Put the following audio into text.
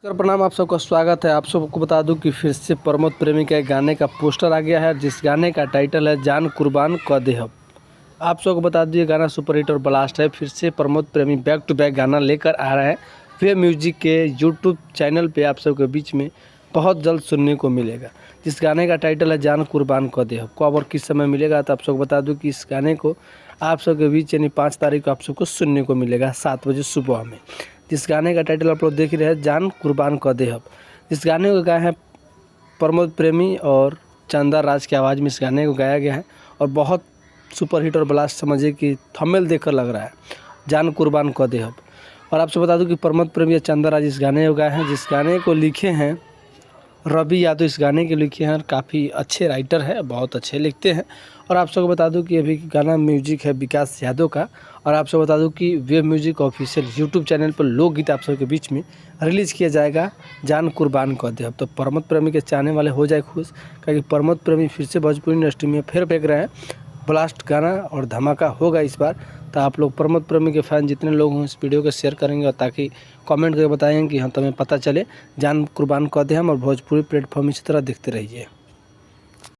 नमस्कार, प्रणाम। आप सबका स्वागत है। आप सबको बता दूं कि फिर से प्रमोद प्रेमी का एक गाने का पोस्टर आ गया है, जिस गाने का टाइटल है जान कुर्बान क देहब। आप सबको बता दूं ये गाना सुपर हिट और ब्लास्ट है। फिर से प्रमोद प्रेमी बैक टू बैक गाना लेकर आ रहे हैं। वे म्यूजिक के यूट्यूब चैनल पे आप सबके बीच में बहुत जल्द सुनने को मिलेगा। जिस गाने का टाइटल है जान कुर्बान क देहब। कब और किस समय मिलेगा तो आप सबको बता दूँ कि इस गाने को आप सबके बीच यानी 5 तारीख को आप सबको सुनने को मिलेगा 7 बजे सुबह में। जिस गाने का टाइटल आप लोग देख रहे हैं जान कुर्बान क देहब। इस गाने को गाए हैं प्रमोद प्रेमी और चंदा राज की आवाज़ में इस गाने को गाया गया है और बहुत सुपर हिट और ब्लास्ट समझिए कि थंबनेल देखकर लग रहा है जान कुर्बान क देहब। और आपसे बता दूं कि प्रमोद प्रेमी और चंदा राज इस गाने को गाए हैं, जिस गाने को लिखे हैं रवि यादव। इस गाने के लिखे हैं, काफ़ी अच्छे राइटर है, बहुत अच्छे लिखते हैं। और आप सबको बता दूं कि अभी गाना म्यूजिक है विकास यादव का। और आप सबको बता दूं कि wave music official YouTube channel पर लोकगीत आप सबके बीच में रिलीज़ किया जाएगा जान कुर्बान क देहब। तो प्रमोद प्रेमी के चाहने वाले हो जाए खुश, क्योंकि प्रमोद प्रेमी फिर से भोजपुरी इंडस्ट्री में फिर फेंक रहे हैं। ब्लास्ट गाना और धमाका होगा इस बार। तो आप लोग प्रमोद प्रेमी के फैन जितने लोग हों इस वीडियो को शेयर करेंगे और ताकि कमेंट करके बताएंगे कि हाँ तुम्हें पता चले जान कुर्बान क देहब। और भोजपुरी प्लेटफॉर्म इसी तरह देखते रहिए।